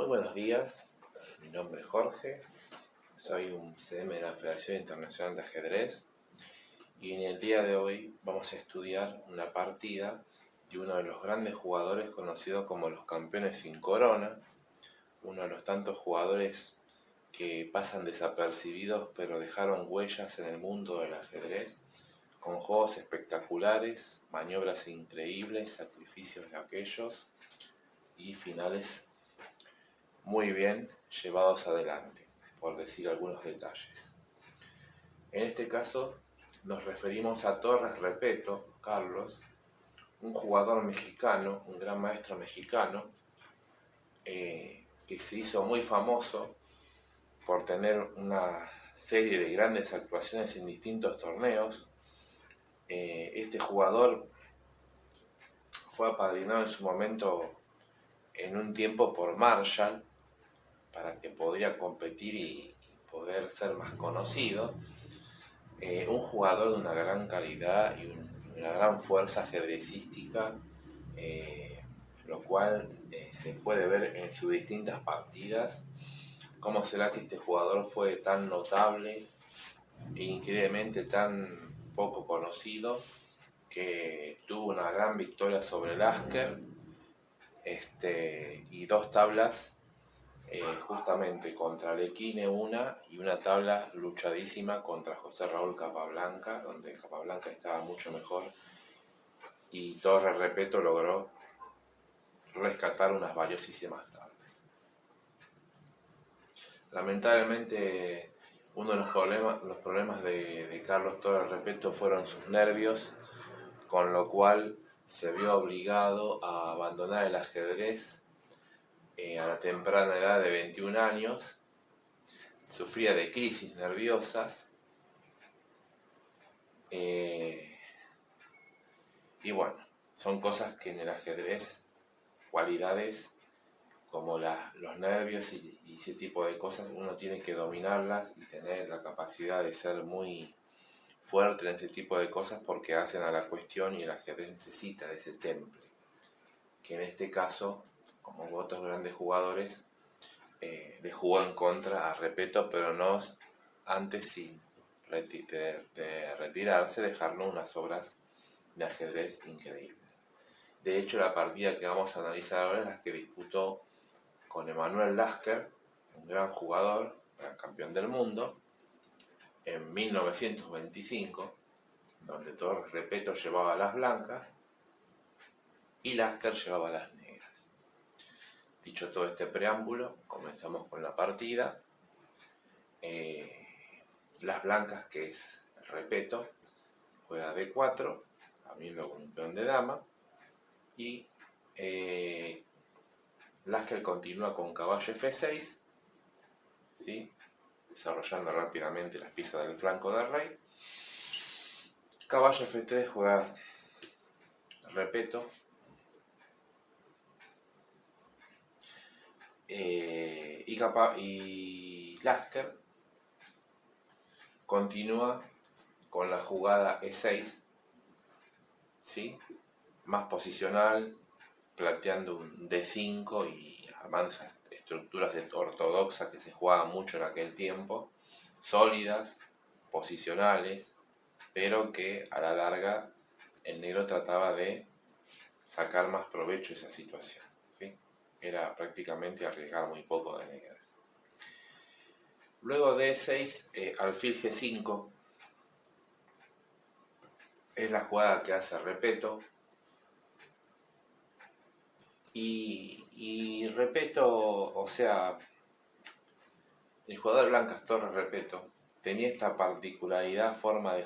buenos días, mi nombre es Jorge, soy un CM de la Federación Internacional de Ajedrez y en el día de hoy vamos a estudiar una partida de uno de los grandes jugadores conocidos como los campeones sin corona, uno de los tantos jugadores que pasan desapercibidos pero dejaron huellas en el mundo del ajedrez, con juegos espectaculares, maniobras increíbles, sacrificios de aquellos y finales muy bien llevados adelante, por decir algunos detalles. En este caso nos referimos a Torres Repetto, Carlos, un jugador mexicano, un gran maestro mexicano, que se hizo muy famoso por tener una serie de grandes actuaciones en distintos torneos. Este jugador fue apadrinado en su momento en un tiempo por Marshall para que podría competir y poder ser más conocido. Un jugador de una gran calidad y una gran fuerza ajedrecística, lo cual se puede ver en sus distintas partidas. ¿Cómo será que este jugador fue tan notable e increíblemente tan poco conocido que tuvo una gran victoria sobre Lasker y dos tablas justamente contra Lequine una y una tabla luchadísima contra José Raúl Capablanca, donde Capablanca estaba mucho mejor y Torres Repetto logró rescatar unas valiosísimas tablas. Lamentablemente uno de los problemas de Carlos Torres Repetto fueron sus nervios, con lo cual se vio obligado a abandonar el ajedrez a la temprana edad de 21 años. Sufría de crisis nerviosas y bueno, son cosas que en el ajedrez, cualidades como los nervios y ese tipo de cosas, uno tiene que dominarlas y tener la capacidad de ser muy fuerte en ese tipo de cosas porque hacen a la cuestión y el ajedrez necesita de ese temple, que en este caso, como otros grandes jugadores, le jugó en contra a Repetto, pero no antes sin de retirarse, dejarlo unas obras de ajedrez increíbles. De hecho, la partida que vamos a analizar ahora es la que disputó con Emanuel Lasker, un gran jugador, gran campeón del mundo, en 1925, donde Torres Repetto llevaba las blancas y Lasker llevaba las negras. Dicho todo este preámbulo, comenzamos con la partida. Las blancas, que es Repetto, juega D4, abriendo con un peón de dama, y Lasker continúa con caballo F6, ¿sí? Desarrollando rápidamente las piezas del flanco del rey. Caballo F3 juega Repetto, y Lasker continúa con la jugada E6, ¿sí? Más posicional, planteando un D5 y armando esas estructuras ortodoxas que se jugaban mucho en aquel tiempo, sólidas, posicionales, pero que a la larga el negro trataba de sacar más provecho de esa situación, ¿sí? Era prácticamente arriesgar muy poco de negras. Luego de E6, alfil G5 es la jugada que hace Repetto, y Repetto, o sea, el jugador blancas Torres Repetto tenía esta particular forma de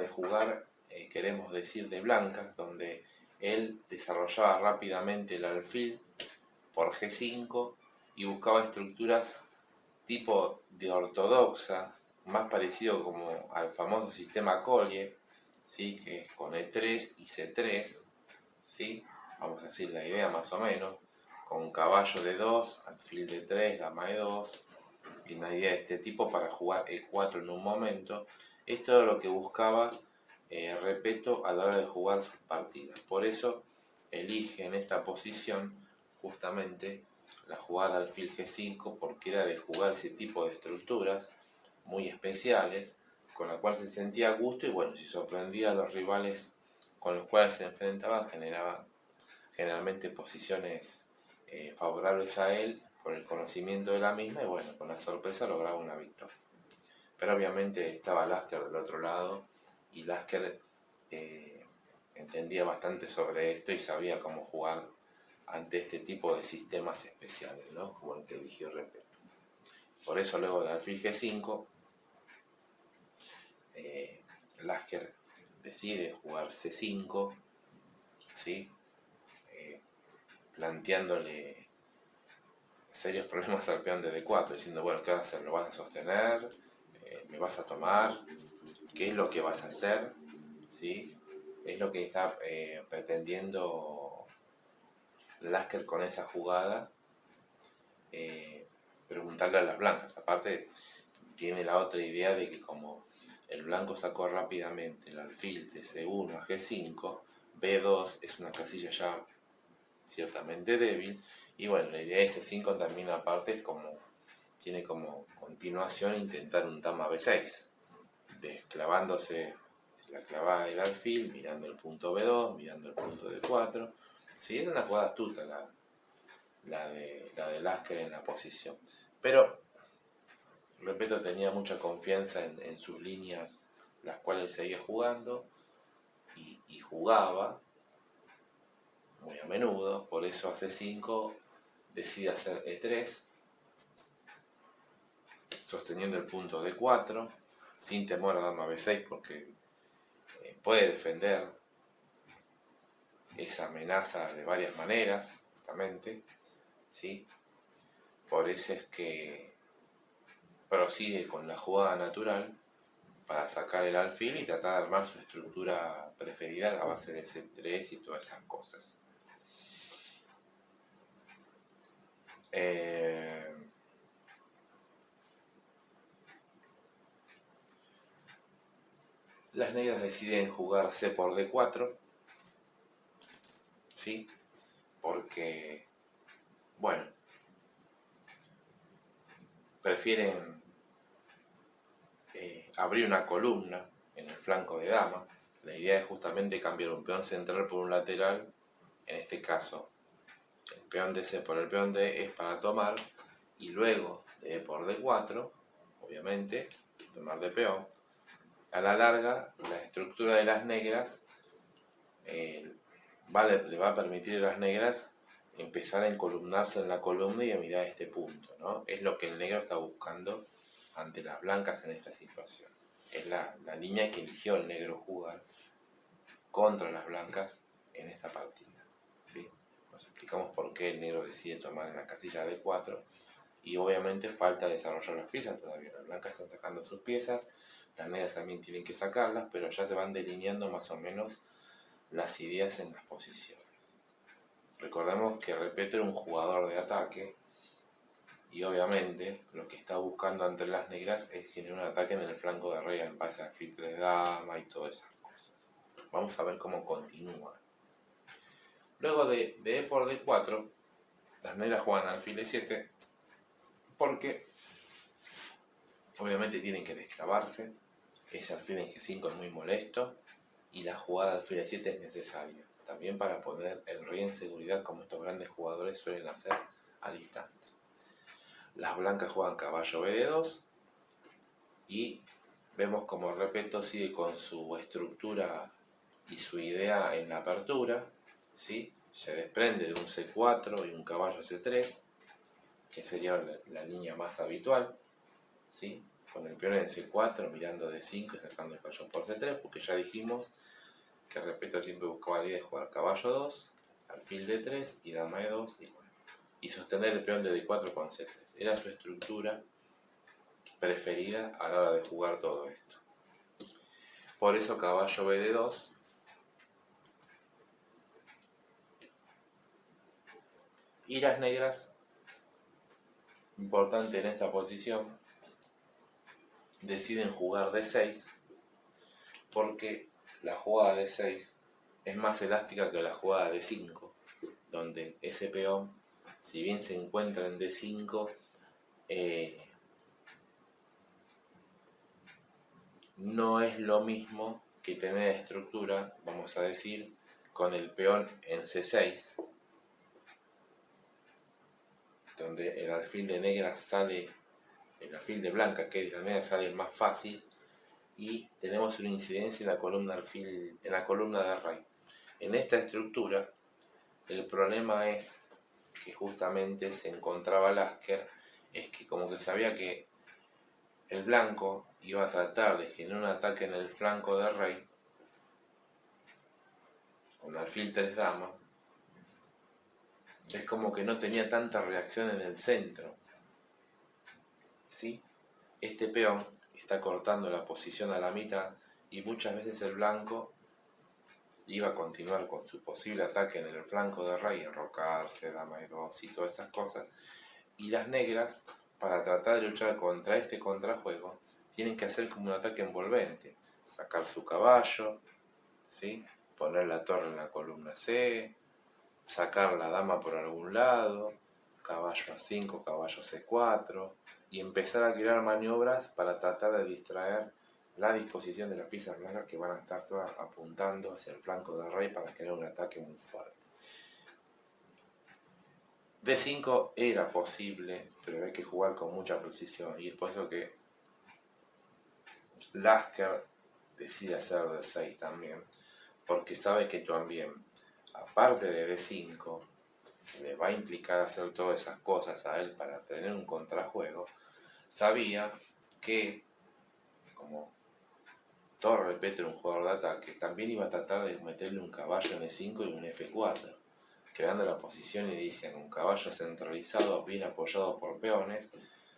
jugar, queremos decir, de blancas, donde él desarrollaba rápidamente el alfil por G5 y buscaba estructuras tipo de ortodoxas, más parecido como al famoso sistema Collier, ¿sí? Que es con E3 y C3, ¿sí? Vamos a decir la idea más o menos, con caballo de 2, alfil de 3, dama de 2, y una idea de este tipo para jugar E4 en un momento. Esto es lo que buscaba Repetto a la hora de jugar sus partidas. Por eso elige en esta posición justamente la jugada alfil G5 porque era de jugar ese tipo de estructuras muy especiales con la cual se sentía a gusto y bueno, si sorprendía a los rivales con los cuales se enfrentaba generaba generalmente posiciones favorables a él por el conocimiento de la misma y bueno, con la sorpresa lograba una victoria. Pero obviamente estaba Lasker del otro lado y Lasker entendía bastante sobre esto y sabía cómo jugar ante este tipo de sistemas especiales, ¿no? Como el que eligió Repeto. Por eso luego de alfil G5, Lasker decide jugar C5, ¿sí? Planteándole serios problemas al peón de D4, diciendo, bueno, ¿qué vas a hacer? ¿Lo vas a sostener? ¿Me vas a tomar? ¿Qué es lo que vas a hacer? ¿Sí? Es lo que está pretendiendo Lasker con esa jugada, preguntarle a las blancas. Aparte, tiene la otra idea de que como el blanco sacó rápidamente el alfil de C1 a G5, B2 es una casilla ya ciertamente débil, y bueno, la idea de C5 también aparte es como, tiene como continuación intentar un Dama B6, desclavándose la clavada del alfil, mirando el punto B2, mirando el punto D4. Sí, es una jugada astuta la de Lasker en la posición. Pero, repito, tenía mucha confianza en sus líneas, las cuales seguía jugando y jugaba muy a menudo. Por eso a C5 decide hacer E3, sosteniendo el punto D4, sin temor a Dama B6, porque puede defender esa amenaza de varias maneras, justamente, ¿sí? Por eso es que prosigue con la jugada natural para sacar el alfil y tratar de armar su estructura preferida a base de C3 y todas esas cosas. Las negras deciden jugar C por D4, ¿sí? Porque, bueno, prefieren abrir una columna en el flanco de dama. La idea es justamente cambiar un peón central por un lateral. En este caso, el peón de C por el peón D es para tomar, y luego de E por D4, obviamente, tomar de peón. A la larga, la estructura de las negras le va a permitir a las negras empezar a encolumnarse en la columna y a mirar este punto, ¿no? Es lo que el negro está buscando ante las blancas en esta situación. Es la línea que eligió el negro jugar contra las blancas en esta partida, ¿sí? Nos explicamos por qué el negro decide tomar en la casilla D4 y obviamente falta desarrollar las piezas todavía. Las blancas están sacando sus piezas, las negras también tienen que sacarlas, pero ya se van delineando más o menos las ideas en las posiciones. Recordemos que Repeto era un jugador de ataque y obviamente lo que está buscando ante las negras es generar un ataque en el flanco de rey en base a alfil 3 dama y todas esas cosas. Vamos a ver cómo continúa. Luego de E por D4, las negras juegan alfil E7 porque obviamente tienen que desclavarse. Ese alfil en G5 es muy molesto y la jugada alfil E7 es necesaria también para poner el rey en seguridad, como estos grandes jugadores suelen hacer al instante. Las blancas juegan caballo BD2 y vemos como Repeto sigue con su estructura y su idea en la apertura, ¿sí? Se desprende de un C4 y un caballo C3, que sería la línea más habitual, ¿sí? Con el peón en C4 mirando D5 y sacando el caballo por C3, porque ya dijimos que Repeto siempre buscaba la idea de jugar caballo 2, alfil D3 y dama E2 y sostener el peón de D4 con C3. Era su estructura preferida a la hora de jugar todo esto. Por eso caballo BD2 y las negras, importante en esta posición, deciden jugar D6 porque la jugada D6 es más elástica que la jugada D5, donde ese peón si bien se encuentra en D5, no es lo mismo que tener estructura, vamos a decir, con el peón en C6, donde el alfil de negra sale, el alfil de blanca, que es la negra, sale más fácil, y tenemos una incidencia en la columna alfil, en la columna de rey. En esta estructura, el problema es que justamente se encontraba Lasker, es que como que sabía que el blanco iba a tratar de generar un ataque en el flanco del rey con alfil 3 dama, es como que no tenía tanta reacción en el centro, ¿sí? Este peón está cortando la posición a la mitad y muchas veces el blanco iba a continuar con su posible ataque en el flanco del rey, enrocarse, dama e2 y todas esas cosas, y las negras, para tratar de luchar contra este contrajuego, tienen que hacer como un ataque envolvente, sacar su caballo, ¿sí? Poner la torre en la columna C, sacar la dama por algún lado, caballo A5, caballo C4, y empezar a crear maniobras para tratar de distraer la disposición de las piezas blancas que van a estar todas apuntando hacia el flanco del rey para crear un ataque muy fuerte. D5 era posible, pero hay que jugar con mucha precisión, y es por eso que Lasker decide hacer D6 también, porque sabe que también, aparte de D5, le va a implicar hacer todas esas cosas a él para tener un contrajuego, sabía que, como Torre Petro, un jugador de ataque, también iba a tratar de meterle un caballo en E5 y un F4, creando la posición y dicen un caballo centralizado, bien apoyado por peones,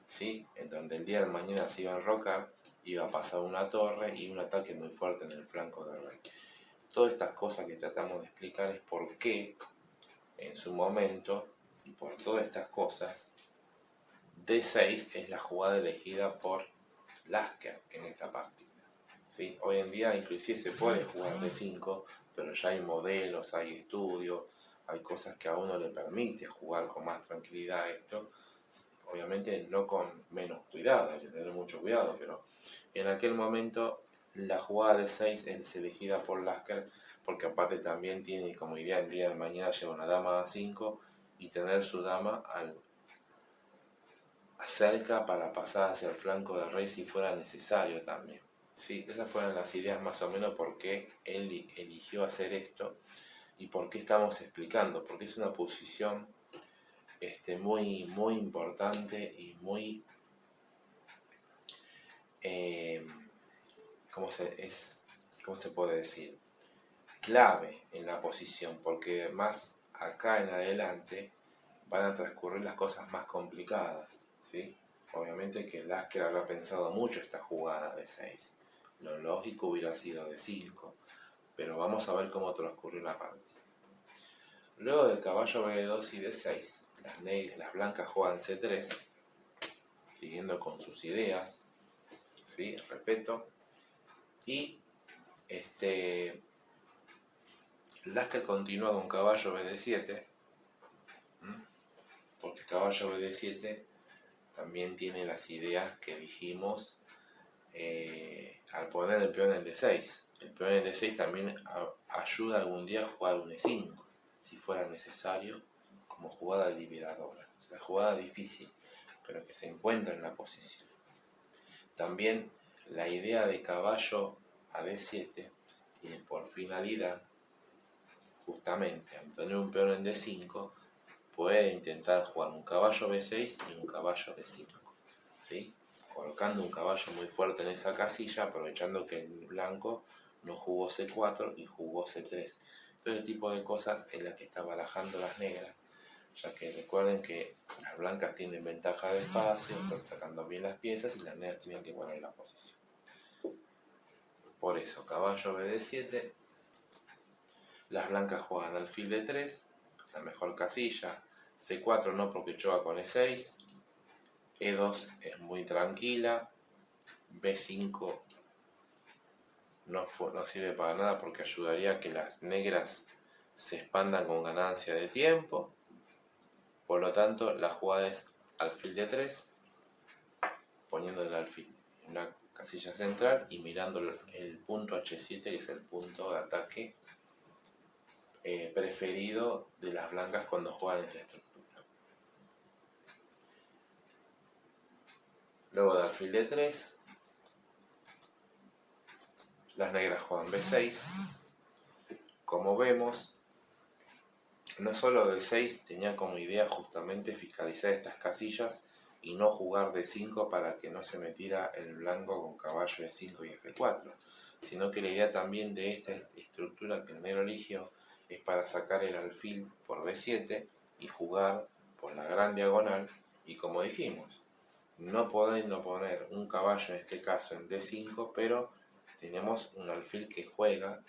¿sí? En donde el día de mañana se iba a enrocar, iba a pasar una torre y un ataque muy fuerte en el flanco del rey. Todas estas cosas que tratamos de explicar es por qué, en su momento, y por todas estas cosas, D6 es la jugada elegida por Lasker en esta partida. ¿Sí? Hoy en día inclusive se puede jugar D5, pero ya hay modelos, hay estudios, hay cosas que a uno le permite jugar con más tranquilidad esto. Obviamente no con menos cuidado, hay que tener mucho cuidado, pero en aquel momento la jugada de 6 es elegida por Lasker porque aparte también tiene como idea el día de mañana lleva una dama a 5 y tener su dama cerca para pasar hacia el flanco del rey si fuera necesario también. Sí, esas fueron las ideas más o menos por qué él eligió hacer esto y por qué estamos explicando, porque es una posición muy, muy importante y muy, ¿cómo se puede decir? Clave en la posición, porque más acá en adelante van a transcurrir las cosas más complicadas, ¿sí? Obviamente que Lasker habrá pensado mucho esta jugada de 6. Lo lógico hubiera sido de 5, pero vamos a ver cómo transcurrió la partida. Luego del caballo B2 y D6, las blancas juegan C3, siguiendo con sus ideas, ¿sí? Respeto. Y Lasker continúa con caballo BD7, porque caballo BD7 también tiene las ideas que dijimos al poner el peón en D6. El peón en D6 también ayuda algún día a jugar un E5, si fuera necesario, como jugada liberadora. Es la jugada difícil, pero que se encuentra en la posición. También la idea de caballo a D7 tiene por finalidad, justamente, al tener un peón en D5, puede intentar jugar un caballo B6 y un caballo D5, ¿sí? Colocando un caballo muy fuerte en esa casilla, aprovechando que el blanco no jugó C4 y jugó C3. Todo ese tipo de cosas es la que está barajando las negras, ya que recuerden que las blancas tienen ventaja de espacio, están sacando bien las piezas y las negras tienen que poner la posición. Por eso, caballo BD7, las blancas juegan alfil D3, la mejor casilla, C4 no porque choca con E6, E2 es muy tranquila, B5 no sirve para nada porque ayudaría a que las negras se expandan con ganancia de tiempo. Por lo tanto, la jugada es alfil de 3, poniendo el alfil en una casilla central y mirando el punto H7, que es el punto de ataque preferido de las blancas cuando juegan esta estructura. Luego de alfil de 3, las negras juegan B6. Como vemos, no solo D6 tenía como idea justamente fiscalizar estas casillas y no jugar D5 para que no se metiera el blanco con caballo E5 y F4, sino que la idea también de esta estructura que el negro eligió es para sacar el alfil por D7 y jugar por la gran diagonal, y como dijimos, no podemos poner un caballo en este caso en D5, pero tenemos un alfil que juega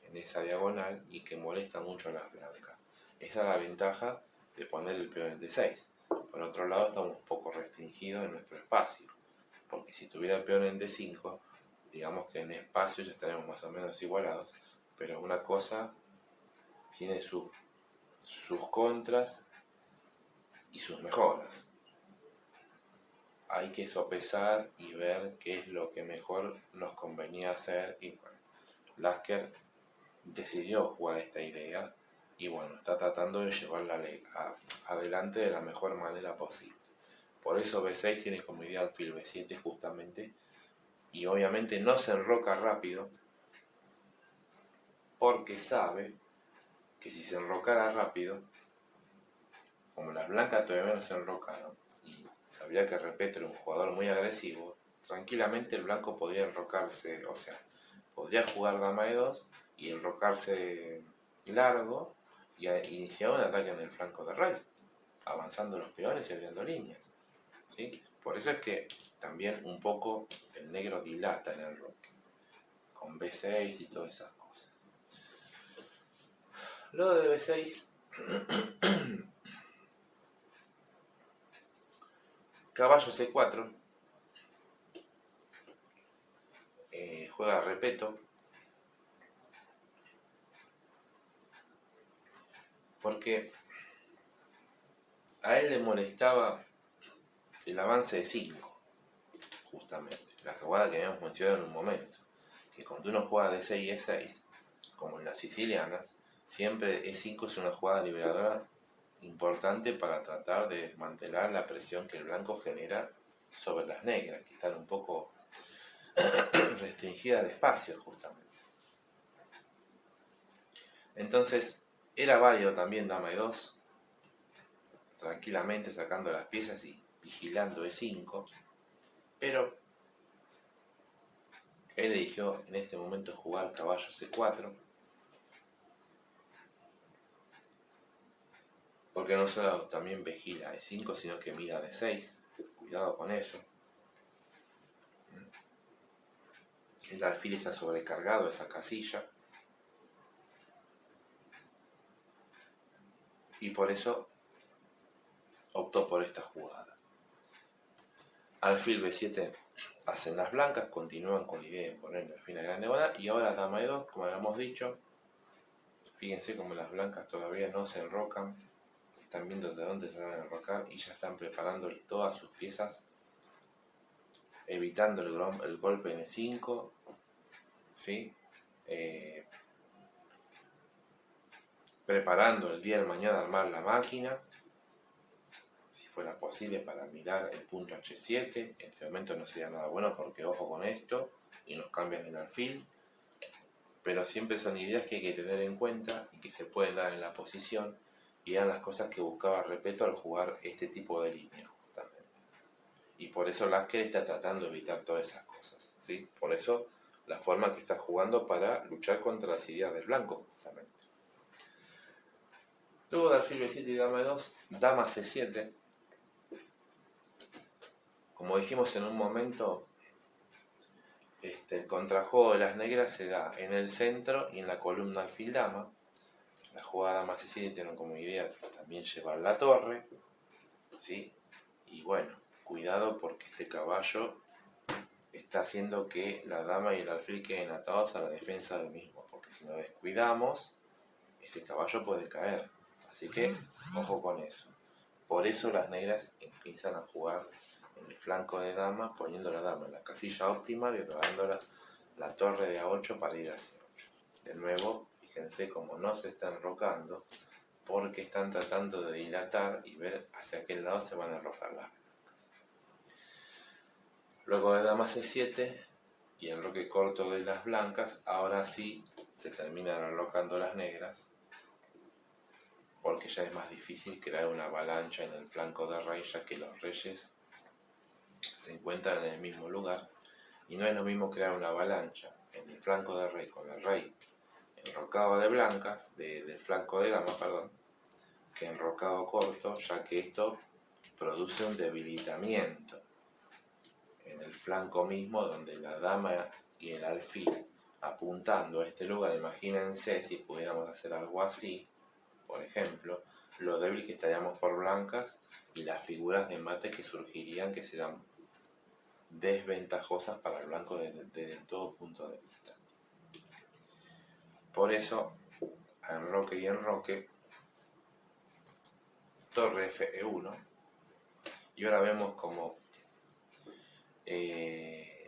en esa diagonal y que molesta mucho a las blancas. Esa es la ventaja de poner el peón en D6. Por otro lado, estamos un poco restringidos en nuestro espacio, porque si tuviera el peón en D5, digamos que en espacio ya estaremos más o menos igualados, pero una cosa tiene sus contras y sus mejoras. Hay que sopesar y ver qué es lo que mejor nos convenía hacer, y bueno, Lasker decidió jugar esta idea y bueno, está tratando de llevarla adelante de la mejor manera posible. Por eso B6 tiene como idea alfil B7 justamente, y obviamente no se enroca rápido porque sabe que si se enrocara rápido, como las blancas todavía no se enrocaron y sabía que Repetto era un jugador muy agresivo, tranquilamente el blanco podría enrocarse, o sea, podría jugar dama E2 y enrocarse largo y iniciar un ataque en el flanco de rey, avanzando los peones y abriendo líneas, ¿sí? Por eso es que también un poco el negro dilata el enroque, con B6 y todas esas cosas. Luego de B6, caballo C4, juega Repetto, porque a él le molestaba el avance de 5, justamente, la jugada que habíamos mencionado en un momento, que cuando uno juega de 6 y E6, como en las sicilianas, siempre E5 es una jugada liberadora importante para tratar de desmantelar la presión que el blanco genera sobre las negras, que están un poco restringidas de espacio justamente. Entonces, era válido también dama E2, tranquilamente sacando las piezas y vigilando E5, pero él eligió en este momento jugar caballo C4, porque no solo también vigila E5, sino que mira D6, cuidado con eso. El alfil está sobrecargado esa casilla, y por eso optó por esta jugada. Alfil B7 hacen las blancas, continúan con la idea de poner el alfil a gran diagonal, y ahora dama E2, como habíamos dicho. Fíjense como las blancas todavía no se enrocan, están viendo de dónde se van a enrocar y ya están preparando todas sus piezas, evitando el golpe en E5, ¿sí? Preparando el día de mañana armar la máquina, si fuera posible, para mirar el punto H7. En este momento no sería nada bueno porque ojo con esto y nos cambian el alfil, pero siempre son ideas que hay que tener en cuenta y que se pueden dar en la posición, y eran las cosas que buscaba Repetto al jugar este tipo de línea justamente. Y por eso Lasker está tratando de evitar todas esas cosas, ¿sí? Por eso la forma que está jugando para luchar contra las ideas del blanco justamente. Luego de alfil B7 y dama E2, dama C7. Como dijimos en un momento, el contrajuego de las negras se da en el centro y en la columna alfil dama. La jugada dama C7 tiene como idea también llevar la torre, ¿sí? Y bueno, cuidado porque este caballo está haciendo que la dama y el alfil queden atados a la defensa del mismo, porque si nos descuidamos, ese caballo puede caer. Así que, ojo con eso. Por eso las negras empiezan a jugar en el flanco de dama, poniendo la dama en la casilla óptima y rodando la torre de A8 para ir a C8. De nuevo, fíjense cómo no se están enrocando, porque están tratando de dilatar y ver hacia qué lado se van a enrocar las blancas. Luego de dama C7 y enroque corto de las blancas, ahora sí se terminan enrocando las negras, porque ya es más difícil crear una avalancha en el flanco de rey, ya que los reyes se encuentran en el mismo lugar, y no es lo mismo crear una avalancha en el flanco de rey con el rey enrocado de blancas, del flanco de dama, perdón, que enrocado corto, ya que esto produce un debilitamiento en el flanco mismo, donde la dama y el alfil apuntando a este lugar. Imagínense si pudiéramos hacer algo así, por ejemplo, lo débil que estaríamos por blancas y las figuras de mate que surgirían, que serán desventajosas para el blanco desde todo punto de vista. Por eso, enroque y enroque, torre Fe1, y ahora vemos como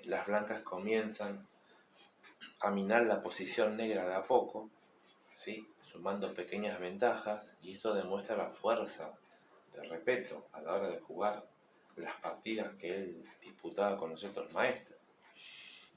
las blancas comienzan a minar la posición negra de a poco, ¿sí? Sumando pequeñas ventajas, y esto demuestra la fuerza de Repetto a la hora de jugar las partidas que él disputaba con los otros maestros.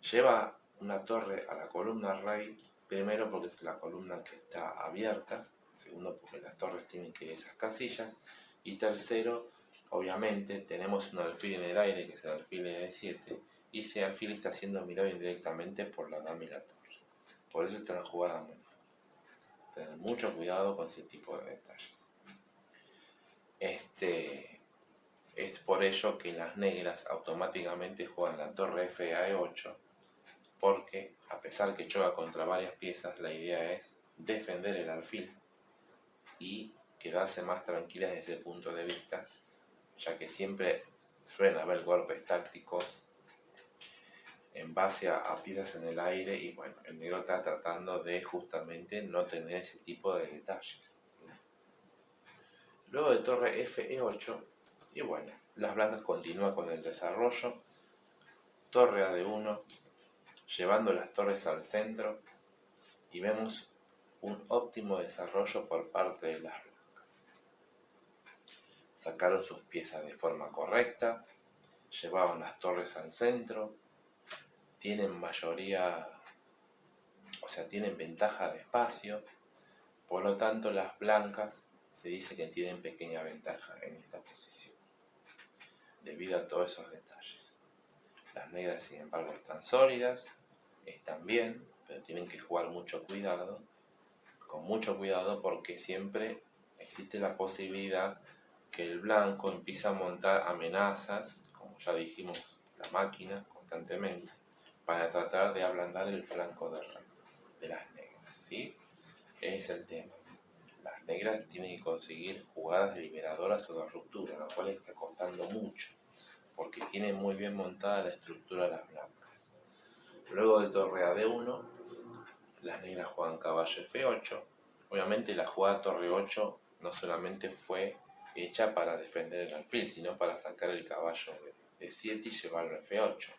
Lleva una torre a la columna rey, primero porque es la columna que está abierta, segundo porque las torres tienen que ir a esas casillas, y tercero, obviamente, tenemos un alfil en el aire, que es el alfil de E7, y ese alfil está siendo mirado indirectamente por la dama y la torre. Por eso está en la jugada muy fuerte. Tener mucho cuidado con ese tipo de detalles. Es por ello que las negras automáticamente juegan la torre F a E8, porque a pesar que choca contra varias piezas, la idea es defender el alfil y quedarse más tranquilas desde ese punto de vista, ya que siempre suelen haber golpes tácticos en base a piezas en el aire, y bueno, el negro está tratando de justamente no tener ese tipo de detalles, ¿sí? Luego de torre Fe8, y bueno, las blancas continúan con el desarrollo, torre a D1, llevando las torres al centro, y vemos un óptimo desarrollo por parte de las blancas. Sacaron sus piezas de forma correcta, llevaban las torres al centro, tienen mayoría, o sea, tienen ventaja de espacio, por lo tanto las blancas se dice que tienen pequeña ventaja en esta posición, debido a todos esos detalles. Las negras, sin embargo, están sólidas, están bien, pero tienen que jugar con mucho cuidado, porque siempre existe la posibilidad que el blanco empiece a montar amenazas, como ya dijimos, la máquina constantemente, para tratar de ablandar el flanco de las negras, ¿sí? Ese es el tema. Las negras tienen que conseguir jugadas liberadoras o de ruptura, lo cual está costando mucho, porque tienen muy bien montada la estructura de las blancas. Luego de torre a D1, las negras juegan caballo F8. Obviamente la jugada torre 8 no solamente fue hecha para defender el alfil, sino para sacar el caballo de D7 y llevarlo a F8.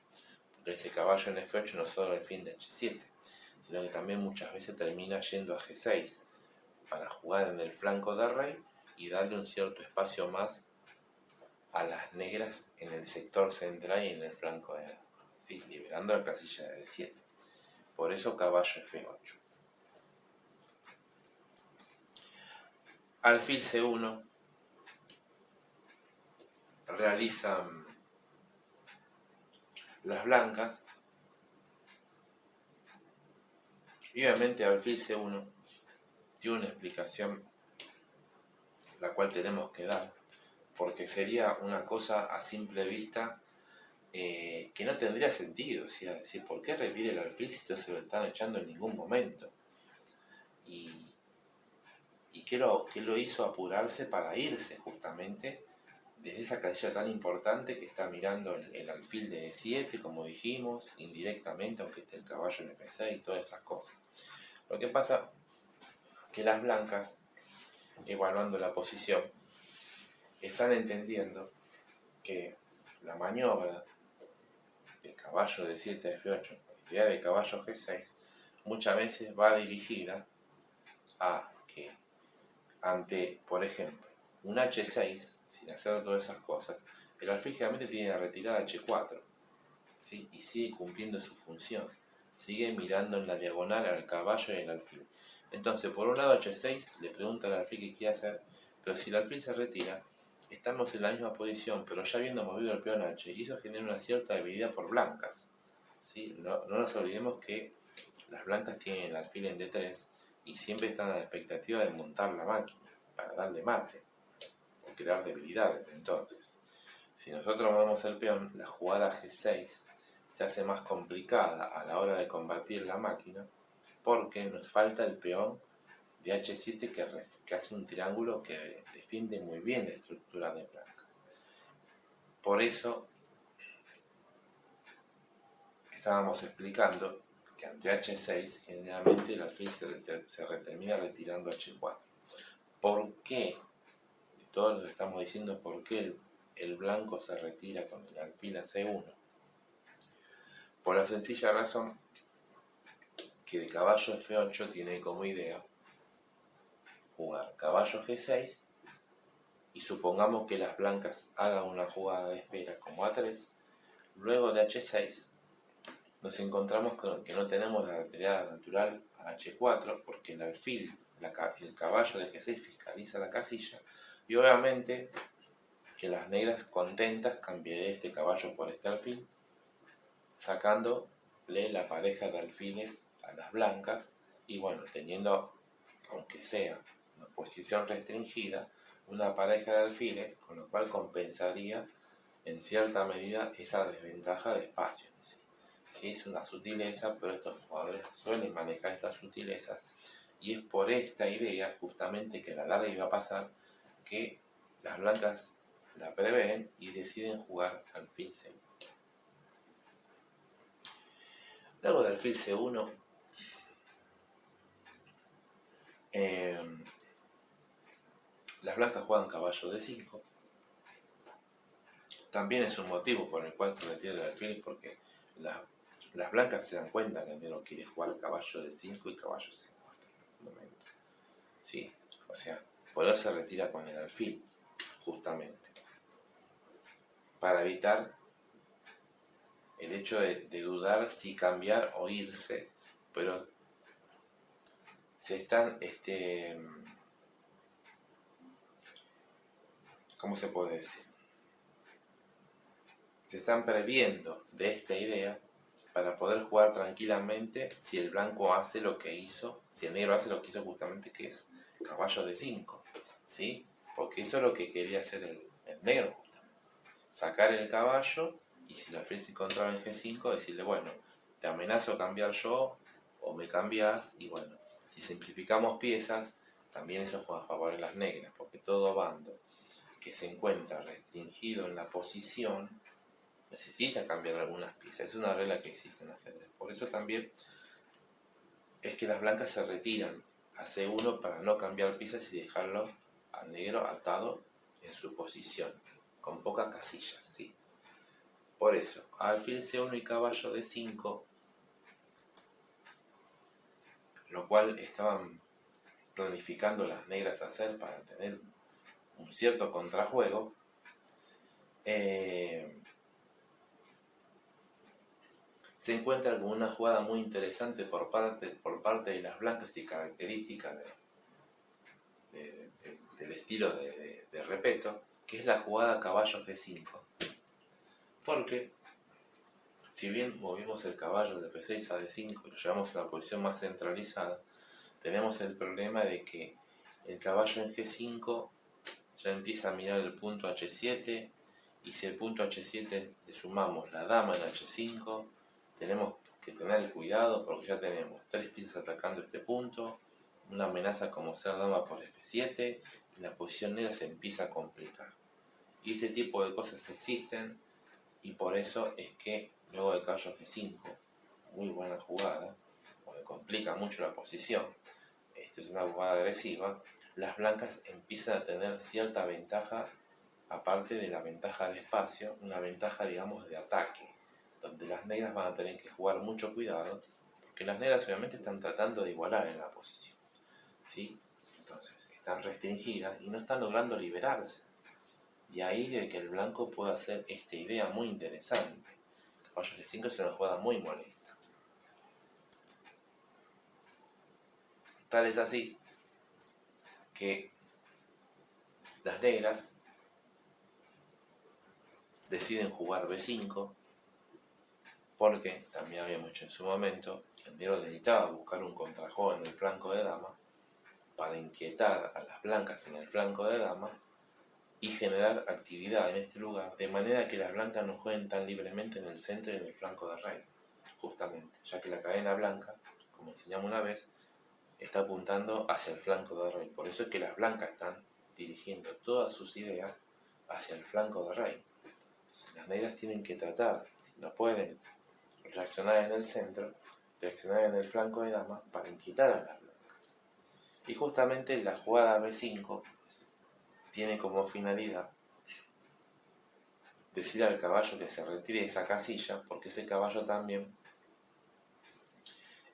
Porque ese caballo en F8 no solo defiende H7, sino que también muchas veces termina yendo a G6 para jugar en el flanco de rey y darle un cierto espacio más a las negras en el sector central y en el flanco de rey, ¿sí? Liberando la casilla de D7. Por eso caballo F8. Alfil C1 realizan las blancas, y obviamente alfil C1 tiene una explicación la cual tenemos que dar, porque sería una cosa a simple vista que no tendría sentido, ¿sí? Es decir, ¿por qué retira el alfil si esto se lo están echando en ningún momento? Y qué lo hizo apurarse para irse justamente desde esa casilla tan importante que está mirando el alfil de E7, como dijimos, indirectamente, aunque esté el caballo en F6 y todas esas cosas. Lo que pasa que las blancas, evaluando la posición, están entendiendo que la maniobra del caballo de 7 F8, la idea de caballo G6, muchas veces va dirigida a que ante, por ejemplo, un H6, sin hacer todas esas cosas, el alfil generalmente tiene la retirada H4, ¿sí? Y sigue cumpliendo su función, sigue mirando en la diagonal al caballo y al alfil. Entonces, por un lado H6 le pregunta al alfil qué quiere hacer, pero si el alfil se retira, estamos en la misma posición, pero ya habiendo movido el peón H, y eso genera una cierta debilidad por blancas, ¿sí? No nos olvidemos que las blancas tienen el alfil en D3 y siempre están a la expectativa de montar la máquina para darle mate o crear debilidades. Entonces, si nosotros movemos el peón, la jugada G6 se hace más complicada a la hora de combatir la máquina porque nos falta el peón de H7 que hace un triángulo que defiende muy bien la estructura de blancas. Por eso estábamos explicando que ante H6 generalmente el alfil se termina retirando H4. ¿Por qué? Todos estamos diciendo por qué el blanco se retira con el alfil a C1. Por la sencilla razón que el caballo F8 tiene como idea jugar caballo G6 y supongamos que las blancas hagan una jugada de espera como A3, luego de H6 nos encontramos con que no tenemos la retirada natural a H4 porque el alfil, el caballo de G6 fiscaliza la casilla y obviamente que las negras contentas cambiaré este caballo por este alfil, sacándole la pareja de alfiles a las blancas y bueno, teniendo, aunque sea una posición restringida, una pareja de alfiles, con lo cual compensaría en cierta medida esa desventaja de espacio en sí. Sí, es una sutileza, pero estos jugadores suelen manejar estas sutilezas y es por esta idea justamente que a la larga iba a pasar que las blancas la prevén y deciden jugar alfil C1. Luego del alfil C1, las blancas juegan caballo D5. También es un motivo por el cual se retira el alfil, porque las blancas se dan cuenta que el negro quiere jugar caballo D5 y caballo C4. ¿Sí? O sea, por eso se retira con el alfil, justamente. Para evitar el hecho de dudar si cambiar o irse, pero se están, ¿cómo se puede decir? Se están previendo de esta idea para poder jugar tranquilamente si el blanco hace lo que hizo, si el negro hace lo que hizo justamente, que es caballo de 5, ¿sí? Porque eso es lo que quería hacer el negro, justamente. Sacar el caballo y si el alfil se encontraba en G5, decirle, bueno, te amenazo a cambiar yo o me cambias, y bueno, si simplificamos piezas, también eso juega a favor de las negras, porque todo bando que se encuentra restringido en la posición necesita cambiar algunas piezas. Es una regla que existe en el ajedrez. Por eso también es que las blancas se retiran a C1 para no cambiar piezas y dejarlo al negro atado en su posición, con pocas casillas, ¿sí? Por eso, alfil C1 y caballo D5, lo cual estaban planificando las negras hacer para tener un cierto contrajuego, se encuentra con una jugada muy interesante por parte de las blancas y característica del estilo de Repetto, que es la jugada caballo G5. Porque, si bien movimos el caballo de F6 a D5 y lo llevamos a la posición más centralizada, tenemos el problema de que el caballo en G5 ya empieza a mirar el punto H7, y si el punto H7 le sumamos la dama en H5, tenemos que tener cuidado porque ya tenemos 3 piezas atacando este punto, una amenaza como ser dama por F7, y la posición negra se empieza a complicar. Y este tipo de cosas existen, y por eso es que luego de caballo G5, muy buena jugada, donde complica mucho la posición, esto es una jugada agresiva, las blancas empiezan a tener cierta ventaja aparte de la ventaja de espacio, una ventaja, digamos, de ataque, donde las negras van a tener que jugar mucho cuidado, porque las negras obviamente están tratando de igualar en la posición, ¿sí? Entonces, están restringidas y no están logrando liberarse. Y ahí de que el blanco pueda hacer esta idea muy interesante. Caballo G5 es una jugada muy molesta. Tal es así que las negras deciden jugar B5 porque también habíamos dicho en su momento que el negro necesitaba buscar un contrajuego en el flanco de dama para inquietar a las blancas en el flanco de dama y generar actividad en este lugar, de manera que las blancas no jueguen tan libremente en el centro y en el flanco de rey, justamente, ya que la cadena blanca, como enseñamos una vez, está apuntando hacia el flanco de rey. Por eso es que las blancas están dirigiendo todas sus ideas hacia el flanco de rey. Entonces, las negras tienen que tratar, si no pueden reaccionar en el centro, reaccionar en el flanco de dama para inquietar a las blancas. Y justamente la jugada B5 tiene como finalidad decir al caballo que se retire de esa casilla, porque ese caballo también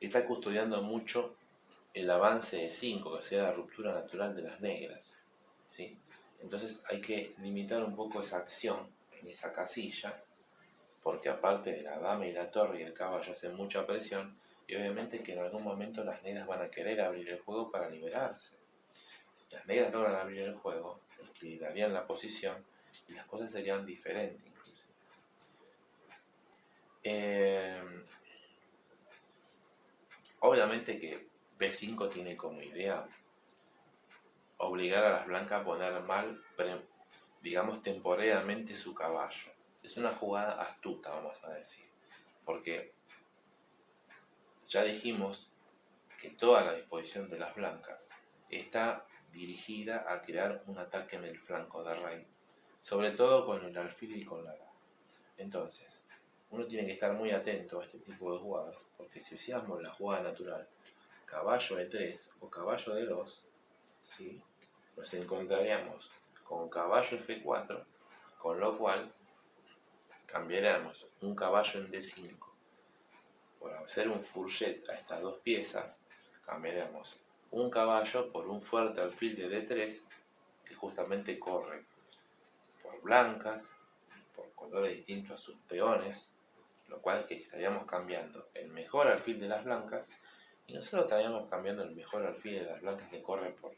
está custodiando mucho el avance de 5, que sea la ruptura natural de las negras, ¿sí? Entonces hay que limitar un poco esa acción en esa casilla, porque aparte de la dama y la torre y el caballo hacen mucha presión, y obviamente que en algún momento las negras van a querer abrir el juego para liberarse. Si las negras logran abrir el juego, equilibrarían la posición y las cosas serían diferentes inclusive. Obviamente que B5 tiene como idea obligar a las blancas a poner mal, digamos, temporalmente su caballo. Es una jugada astuta, vamos a decir, porque ya dijimos que toda la disposición de las blancas está dirigida a crear un ataque en el flanco de rey, sobre todo con el alfil y con la dama. Entonces, uno tiene que estar muy atento a este tipo de jugadas, porque si hiciéramos la jugada natural caballo E3 o caballo D2, ¿sí?, nos encontraríamos con caballo F4, con lo cual cambiaríamos un caballo en D5 por hacer un fourchette a estas dos piezas, cambiaríamos un caballo por un fuerte alfil de D3 que justamente corre por blancas, por colores distintos a sus peones, lo cual es que estaríamos cambiando el mejor alfil de las blancas y no solo estaríamos cambiando el mejor alfil de las blancas que corre por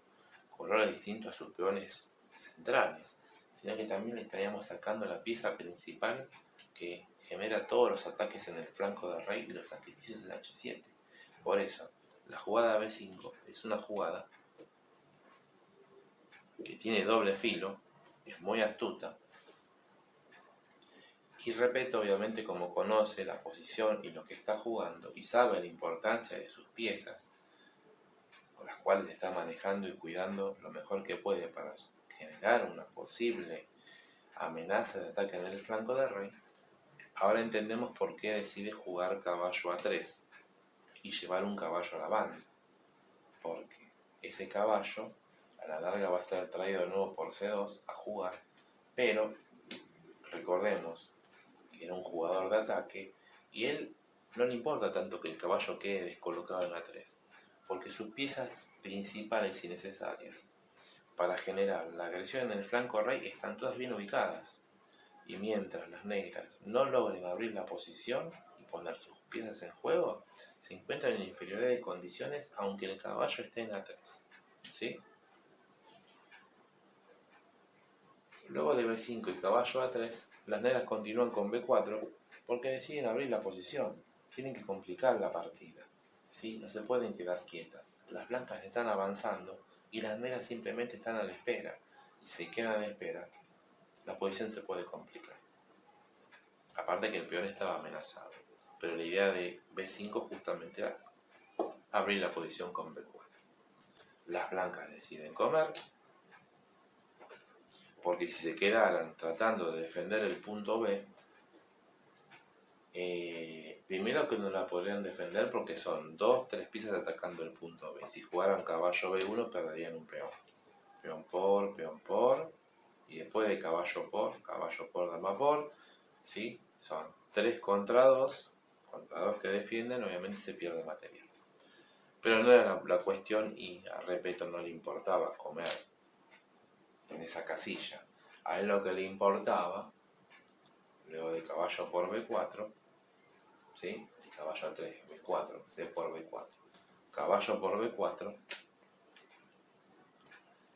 colores distintos a sus peones centrales, sino que también le estaríamos sacando la pieza principal que genera todos los ataques en el flanco de rey y los sacrificios en H7. Por eso, la jugada B5 es una jugada que tiene doble filo, es muy astuta, y repito, obviamente, como conoce la posición y lo que está jugando y sabe la importancia de sus piezas, con las cuales está manejando y cuidando lo mejor que puede para generar una posible amenaza de ataque en el flanco de rey, ahora entendemos por qué decide jugar caballo A3 y llevar un caballo a la banda, porque ese caballo a la larga va a ser traído de nuevo por C2 a jugar, pero recordemos que era un jugador de ataque y él no le importa tanto que el caballo quede descolocado en A3, porque sus piezas principales y necesarias para generar la agresión en el flanco rey están todas bien ubicadas, y mientras las negras no logren abrir la posición y poner sus piezas en juego, se encuentran en inferioridad de condiciones aunque el caballo esté en A3, ¿sí? Luego de B5 y caballo A3, las negras continúan con B4 porque deciden abrir la posición, tienen que complicar la partida, ¿sí? No se pueden quedar quietas, las blancas están avanzando y las negras simplemente están a la espera, y si se quedan a la espera, la posición se puede complicar. Aparte que el peón estaba amenazado, pero la idea de B5 justamente era abrir la posición con B4. Las blancas deciden comer, porque si se quedaran tratando de defender el punto B, primero que no la podrían defender porque son 2-3 piezas atacando el punto B. Si jugaran caballo B1 perderían un peón. Peón por, y después de caballo por, dama por, ¿sí? Son 3 contra 2 que defienden, obviamente se pierde material. Pero no era la cuestión, y a Repetto no le importaba comer en esa casilla. A él lo que le importaba, luego de caballo por B4, ¿sí? Y caballo a 3, B4, C por B4, caballo por B4,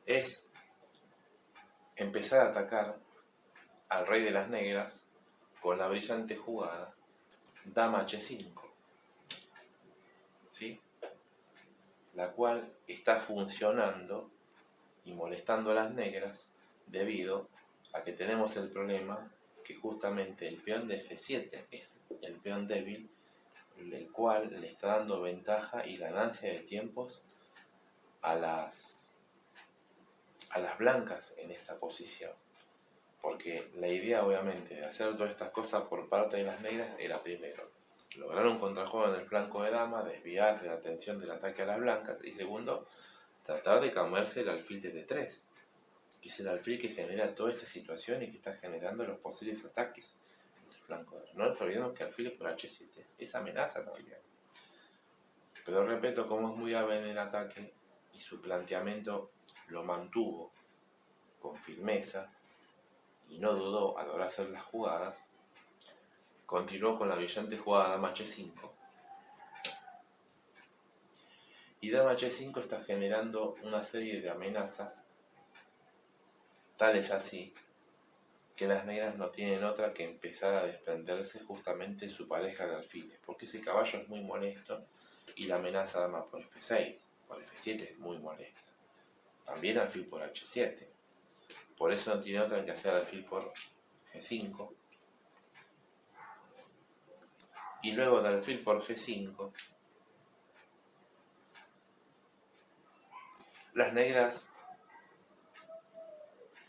es empezar a atacar al rey de las negras con la brillante jugada dama H5, ¿sí? La cual está funcionando y molestando a las negras debido a que tenemos el problema que justamente el peón de F7 es el peón débil, el cual le está dando ventaja y ganancia de tiempos a las blancas en esta posición. Porque la idea obviamente de hacer todas estas cosas por parte de las negras era primero lograr un contrajuego en el flanco de dama, desviar la atención del ataque a las blancas, y segundo, tratar de comerse el alfil de D3, que es el alfil que genera toda esta situación y que está generando los posibles ataques del flanco de dama. No nos olvidemos que alfil por H7 es amenaza también. Pero repito, como es muy hábil en el ataque y su planteamiento lo mantuvo con firmeza y no dudó a la hora de hacer las jugadas, continuó con la brillante jugada dama H5. Y dama H5 está generando una serie de amenazas, tales así que las negras no tienen otra que empezar a desprenderse justamente de su pareja de alfiles, porque ese caballo es muy molesto y la amenaza dama por F6, por F7 es muy molesta. También alfil por H7, por eso no tiene otra que hacer alfil por G5, y luego de alfil por G5, las negras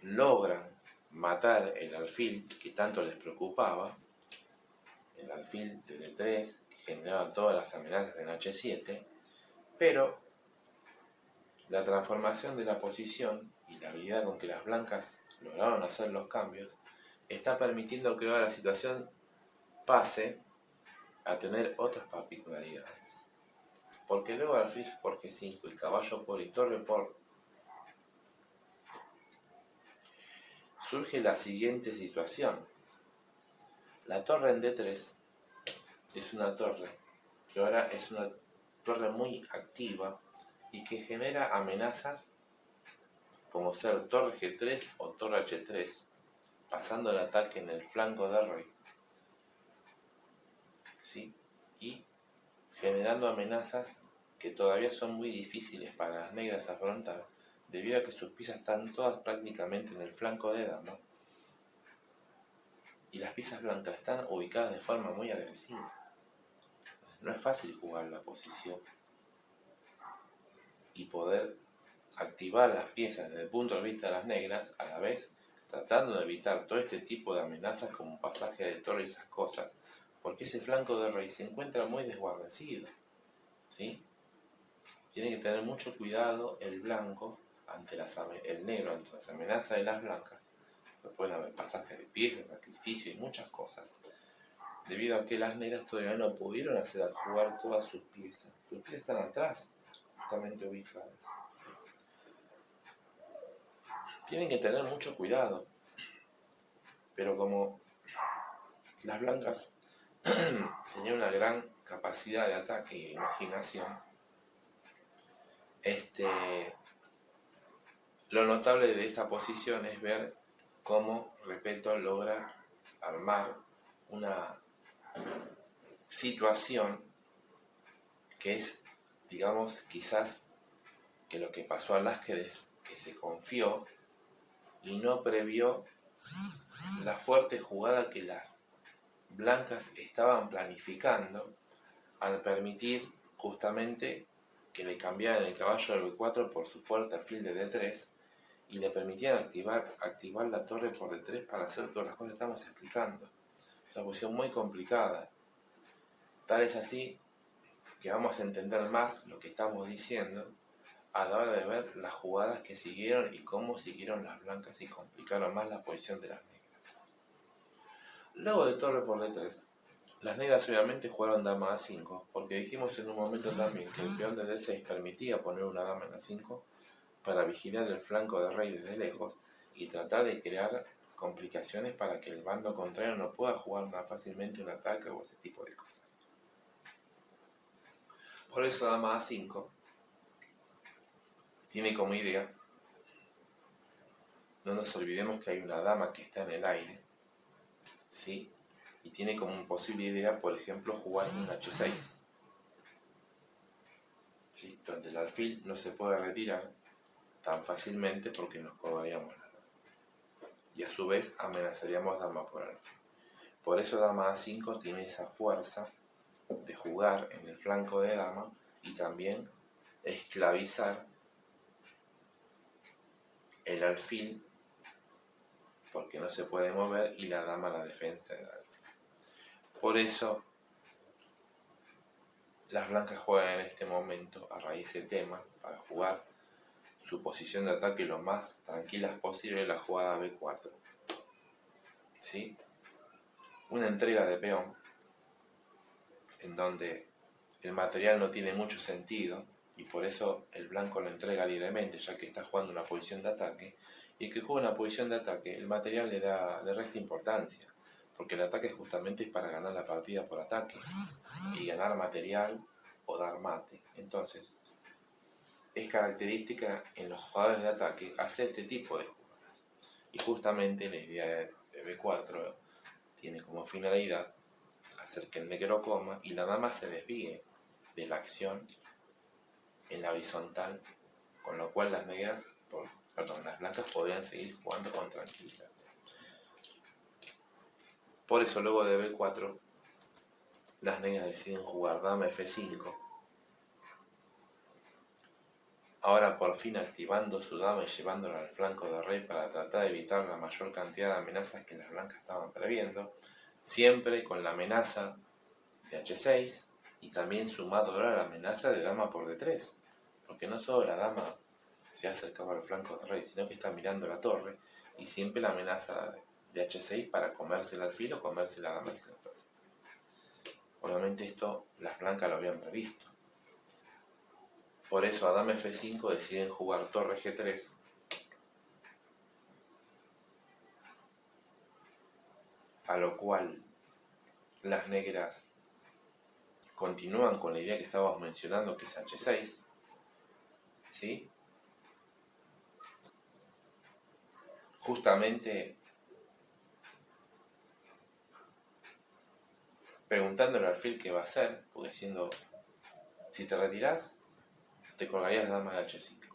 logran matar el alfil que tanto les preocupaba, el alfil de D3, que generaba todas las amenazas en H7, pero la transformación de la posición y la habilidad con que las blancas lograron hacer los cambios está permitiendo que ahora la situación pase a tener otras particularidades. Porque luego alfil por G5 y caballo por y torre por, surge la siguiente situación. La torre en D3 es una torre que ahora es una torre muy activa y que genera amenazas como ser torre G3 o torre H3, pasando el ataque en el flanco de rey, ¿sí? Y generando amenazas que todavía son muy difíciles para las negras afrontar, debido a que sus piezas están todas prácticamente en el flanco de dama, y las piezas blancas están ubicadas de forma muy agresiva. No es fácil jugar la posición y poder activar las piezas desde el punto de vista de las negras, a la vez tratando de evitar todo este tipo de amenazas como pasaje de torre y esas cosas, porque ese flanco de rey se encuentra muy desguarnecido, ¿sí? Tiene que tener mucho cuidado el blanco ante el negro ante las amenazas de las blancas, porque pueden haber pasajes de piezas, sacrificio y muchas cosas, debido a que las negras todavía no pudieron hacer jugar todas sus piezas. Sus piezas están atrás, justamente ubicadas. Tienen que tener mucho cuidado, pero como las blancas tenían una gran capacidad de ataque y de imaginación, lo notable de esta posición es ver cómo Repetto logra armar una situación que es, digamos, quizás que lo que pasó a Lasquez, que se confió y no previó la fuerte jugada que las blancas estaban planificando al permitir justamente que le cambiaran el caballo del B4 por su fuerte alfil de D3 y le permitían activar la torre por D3 para hacer todas las cosas que estamos explicando. Es una posición muy complicada. Tal es así que vamos a entender más lo que estamos diciendo a la hora de ver las jugadas que siguieron y cómo siguieron las blancas y complicaron más la posición de las negras. Luego de torre por D3, las negras obviamente jugaron dama A5, porque dijimos en un momento también que el peón de D6 permitía poner una dama en A5 para vigilar el flanco del rey desde lejos y tratar de crear complicaciones para que el bando contrario no pueda jugar más fácilmente un ataque o ese tipo de cosas. Por eso dama A5 tiene como idea, no nos olvidemos que hay una dama que está en el aire, ¿sí? Y tiene como posible idea, por ejemplo, jugar un H6, ¿sí? Donde el alfil no se puede retirar tan fácilmente porque nos colgaríamos la dama. Y a su vez amenazaríamos dama por alfil. Por eso dama A5 tiene esa fuerza de jugar en el flanco de dama y también esclavizar el alfil porque no se puede mover y la dama la defensa del alfil. Por eso las blancas juegan en este momento a raíz del tema para jugar su posición de ataque lo más tranquilas posible, la jugada B4, ¿sí? Una entrega de peón en donde el material no tiene mucho sentido y por eso el blanco lo entrega libremente ya que está jugando una posición de ataque, y el que juega una posición de ataque el material le resta importancia porque el ataque justamente es para ganar la partida por ataque y ganar material o dar mate. Entonces es característica en los jugadores de ataque hacer este tipo de jugadas y justamente la idea de B4 tiene como finalidad hacer que el negro coma y la dama se desvíe de la acción en la horizontal, con lo cual las blancas podrían seguir jugando con tranquilidad. Por eso luego de B4 las negras deciden jugar dama F5, ahora por fin activando su dama y llevándola al flanco del rey para tratar de evitar la mayor cantidad de amenazas que las blancas estaban previendo, siempre con la amenaza de H6 y también sumado ahora a la amenaza de dama por D3, porque no solo la dama se ha acercado al flanco del rey, sino que está mirando la torre y siempre la amenaza de H6 para comerse el alfil o comerse la dama si la fuerza. Obviamente esto las blancas lo habían previsto. Por eso a dama F5 deciden jugar torre G3, a lo cual las negras continúan con la idea que estábamos mencionando, que es H6, ¿sí? Justamente preguntándole al alfil qué va a hacer, porque diciendo, si te retirás, te colgarías la dama de H5.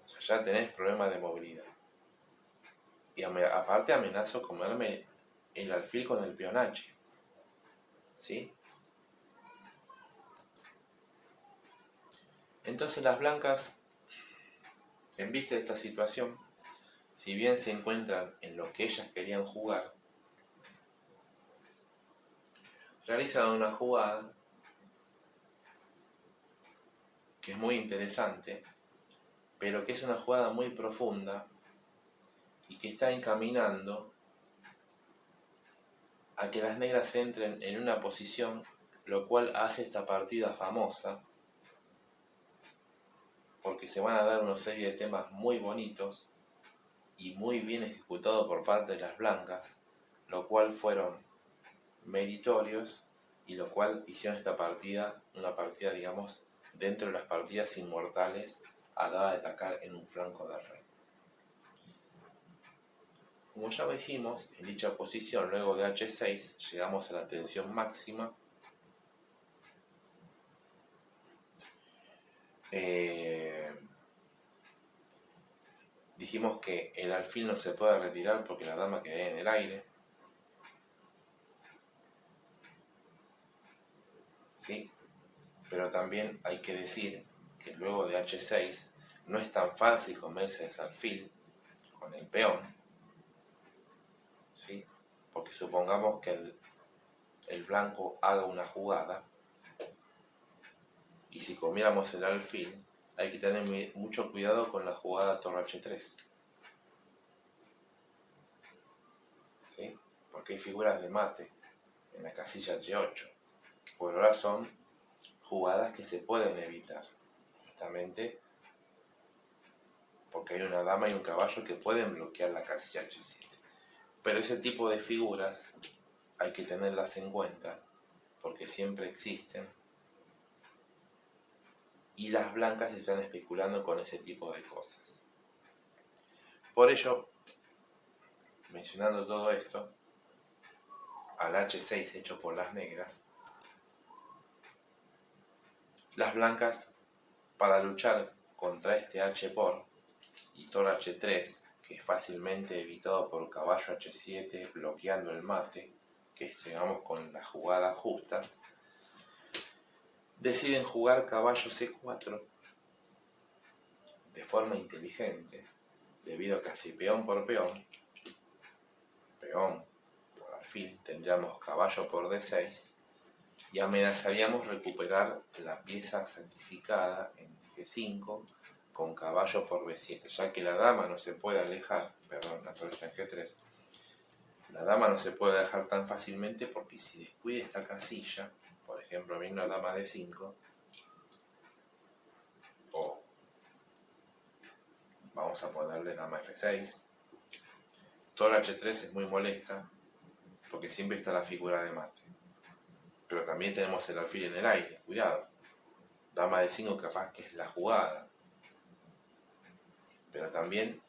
O sea, ya tenés problemas de movilidad. Y aparte amenazo comerme el alfil con el peón H, ¿sí? Entonces las blancas, en vista de esta situación, si bien se encuentran en lo que ellas querían jugar, realizan una jugada que es muy interesante, pero que es una jugada muy profunda y que está encaminando a que las negras entren en una posición, lo cual hace esta partida famosa, porque se van a dar una serie de temas muy bonitos y muy bien ejecutados por parte de las blancas, lo cual fueron meritorios y lo cual hicieron esta partida una partida, digamos, dentro de las partidas inmortales a la hora de atacar en un flanco del rey. Como ya dijimos, en dicha posición, luego de H6, llegamos a la tensión máxima. Dijimos que el alfil no se puede retirar porque la dama queda en el aire, ¿sí? Pero también hay que decir que luego de H6 no es tan fácil comerse ese alfil con el peón, ¿sí? Porque supongamos que el blanco haga una jugada Y si comiéramos el alfil, hay que tener mucho cuidado con la jugada torre h3. ¿Sí? Porque hay figuras de mate en la casilla h8, que por ahora son jugadas que se pueden evitar, justamente porque hay una dama y un caballo que pueden bloquear la casilla h7. Pero ese tipo de figuras hay que tenerlas en cuenta, porque siempre existen, y las blancas están especulando con ese tipo de cosas. Por ello, mencionando todo esto, al h6 hecho por las negras, las blancas, para luchar contra este h por y torre h3, que es fácilmente evitado por caballo h7 bloqueando el mate, que llegamos con las jugadas justas, deciden jugar caballo c4 de forma inteligente, debido a que así peón por peón por alfil, tendríamos caballo por d6 y amenazaríamos recuperar la pieza sacrificada en g5 con caballo por b7, ya que la dama no se puede alejar, la torre está en g3, la dama no se puede alejar tan fácilmente porque si descuida esta casilla, por ejemplo, viene una dama d5, o vamos a ponerle dama f6, torre h3 es muy molesta porque siempre está la figura de mate, pero también tenemos el alfil en el aire, cuidado, dama d5 capaz que es la jugada, pero también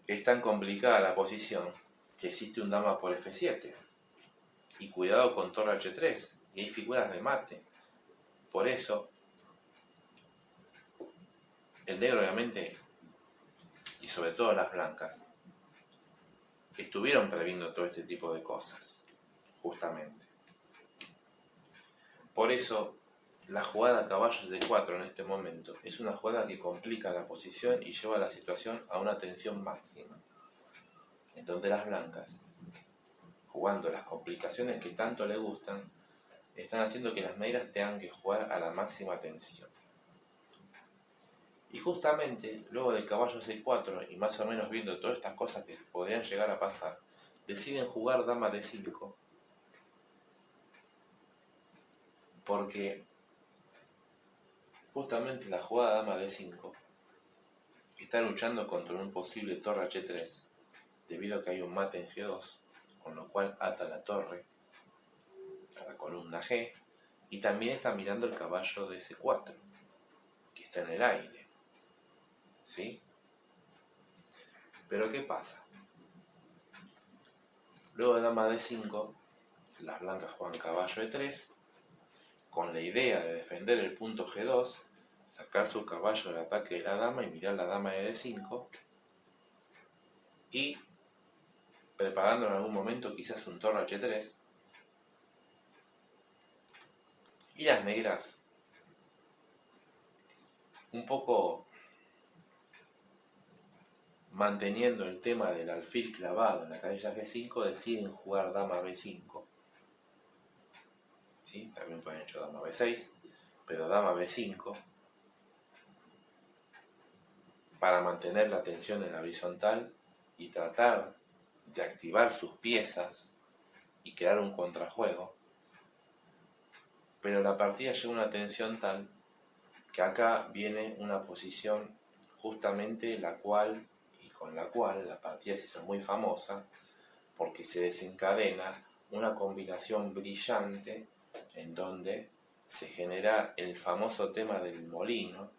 es tan complicada la posición que existe un dama por f7, y cuidado con torre h3, y hay figuras de mate. Por eso, el negro obviamente, y sobre todo las blancas, estuvieron previendo todo este tipo de cosas, justamente. Por eso, la jugada caballo c4 en este momento es una jugada que complica la posición y lleva la situación a una tensión máxima, en donde las blancas, jugando las complicaciones que tanto les gustan, están haciendo que las negras tengan que jugar a la máxima tensión. Y justamente, luego del caballo c4, y más o menos viendo todas estas cosas que podrían llegar a pasar, deciden jugar dama d5, porque justamente la jugada dama d5 está luchando contra un posible torre h3, debido a que hay un mate en g2, con lo cual ata la torre a la columna g, y también está mirando el caballo de c4, que está en el aire, ¿sí? Pero ¿qué pasa? Luego de dama d5, las blancas juegan caballo e3, con la idea de defender el punto g2, sacar su caballo del ataque de la dama y mirar la dama de d5, y preparando en algún momento quizás un torre h3, y las negras, un poco manteniendo el tema del alfil clavado en la casilla g5, deciden jugar dama b5, ¿sí? También pueden hecho dama b6, pero dama b5, para mantener la tensión en la horizontal y tratar de activar sus piezas y crear un contrajuego. Pero la partida llega a una tensión tal que acá viene una posición justamente con la cual la partida se hizo muy famosa, porque se desencadena una combinación brillante en donde se genera el famoso tema del molino,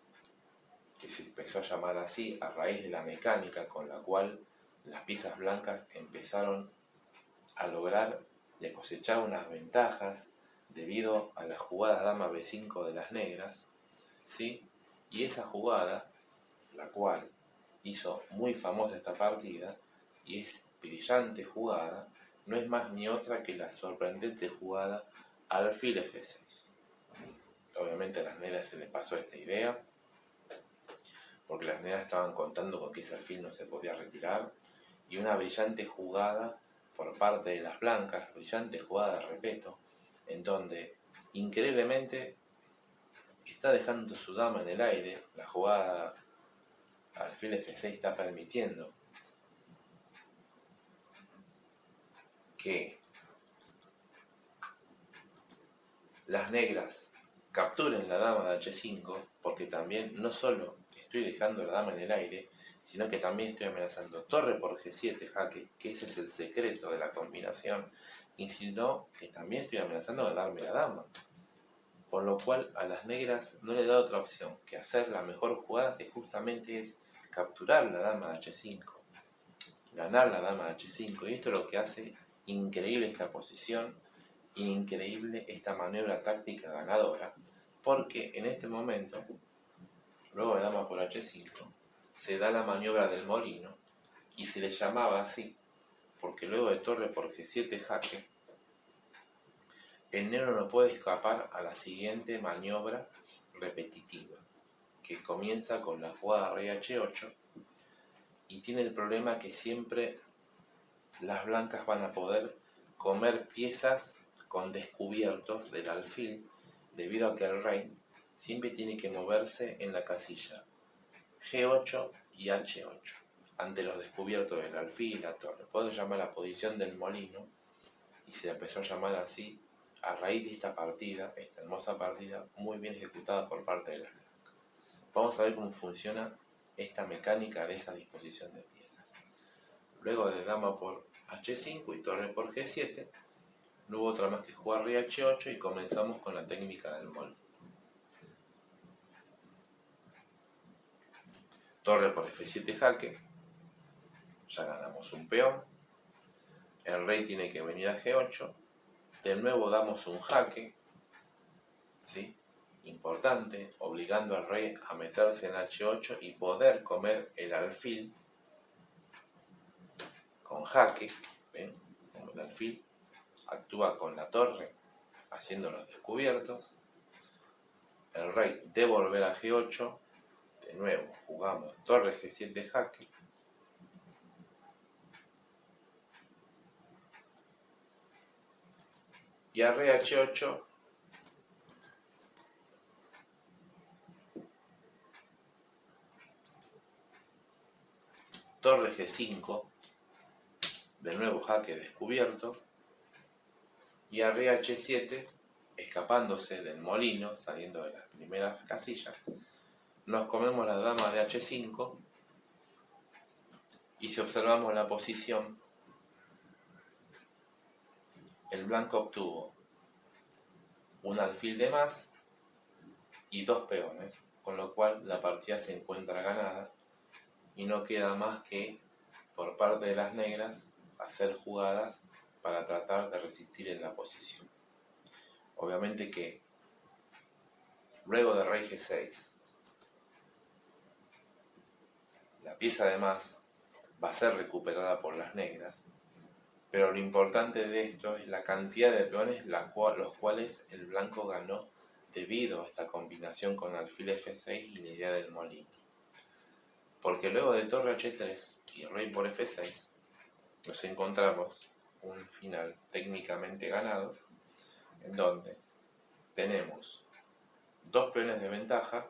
que se empezó a llamar así a raíz de la mecánica con la cual las piezas blancas empezaron a lograr y a cosechar unas ventajas debido a la jugada dama b5 de las negras, ¿sí? Y esa jugada, la cual hizo muy famosa esta partida, y es brillante jugada, no es más ni otra que la sorprendente jugada alfil f6. Obviamente a las negras se les pasó esta idea, porque las negras estaban contando con que ese alfil no se podía retirar, y una brillante jugada por parte de las blancas, brillante jugada, repito, en donde increíblemente está dejando su dama en el aire. La jugada alfil F6 está permitiendo que las negras capturen la dama de H5, porque también no solo estoy dejando la dama en el aire, sino que también estoy amenazando torre por G7 jaque, que ese es el secreto de la combinación, y sino que también estoy amenazando ganarme la dama. Por lo cual a las negras no le da otra opción que hacer la mejor jugada, que justamente es capturar la dama de H5, ganar la dama de H5, y esto es lo que hace increíble esta posición, increíble esta maniobra táctica ganadora, porque en este momento, luego de dama por H5, se da la maniobra del molino, y se le llamaba así, porque luego de torre por G7 jaque, el negro no puede escapar a la siguiente maniobra repetitiva, que comienza con la jugada rey H8, y tiene el problema que siempre las blancas van a poder comer piezas con descubiertos del alfil, debido a que el rey siempre tiene que moverse en la casilla G8 y H8 ante los descubiertos del alfil y la torre. Puedo llamar la posición del molino, y se empezó a llamar así a raíz de esta partida, esta hermosa partida muy bien ejecutada por parte de las blancas. Vamos a ver cómo funciona esta mecánica de esa disposición de piezas. Luego de dama por H5 y torre por G7, no hubo otra más que jugar rey H8, y comenzamos con la técnica del molino. Torre por F7 jaque, ya ganamos un peón, el rey tiene que venir a G8, de nuevo damos un jaque, ¿sí? Importante, obligando al rey a meterse en H8 y poder comer el alfil con jaque. ¿Ven? Como el alfil actúa con la torre haciendo los descubiertos, el rey debe volver a G8, de nuevo jugamos torre G7 jaque, y a rey H8 torre G5, de nuevo jaque descubierto, y a rey H7, escapándose del molino, saliendo de las primeras casillas, nos comemos la dama de H5, y si observamos la posición, el blanco obtuvo un alfil de más y dos peones, con lo cual la partida se encuentra ganada, y no queda más que, por parte de las negras, hacer jugadas para tratar de resistir en la posición. Obviamente que luego de rey G6, la pieza de más va a ser recuperada por las negras, pero lo importante de esto es la cantidad de peones los cuales el blanco ganó debido a esta combinación con alfil F6 y la idea del molino. Porque luego de torre H3 y rey por F6 nos encontramos un final técnicamente ganado, en donde tenemos dos peones de ventaja,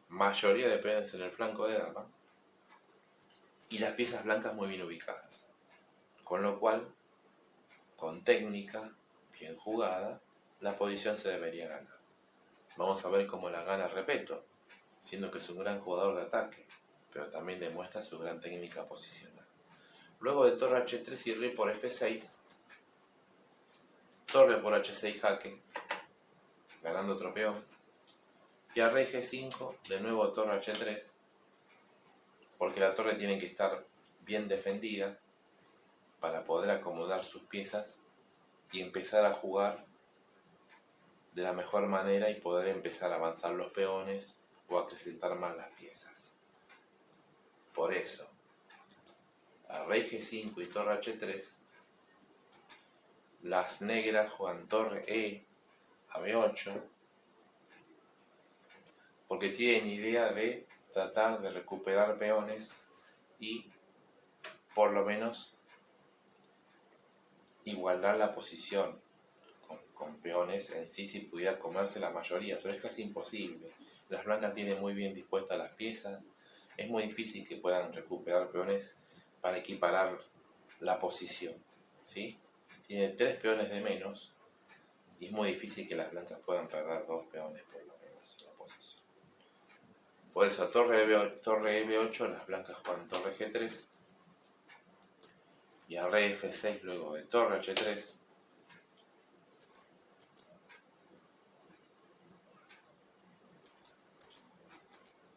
mayoría de peones en el flanco de dama, y las piezas blancas muy bien ubicadas, con lo cual, con técnica bien jugada, la posición se debería ganar. Vamos a ver cómo la gana Repetto, siendo que es un gran jugador de ataque, pero también demuestra su gran técnica posicional. Luego de torre H3 y rey por F6, torre por H6 jaque, ganando otro peón, y a rey G5, de nuevo torre H3, porque la torre tiene que estar bien defendida para poder acomodar sus piezas y empezar a jugar de la mejor manera y poder empezar a avanzar los peones o acrecentar más las piezas. Por eso, a rey G5 y torre H3, las negras juegan torre E a B8, porque tienen idea de tratar de recuperar peones y por lo menos igualar la posición con peones en sí si pudiera comerse la mayoría, pero es casi imposible. Las blancas tienen muy bien dispuestas las piezas, es muy difícil que puedan recuperar peones para equiparar la posición, ¿sí? Tiene 3 peones de menos y es muy difícil que las blancas puedan perder 2 peones por lo menos en la posición. Por eso torre F8, las blancas juegan torre G3 y a rey F6 luego de torre H3.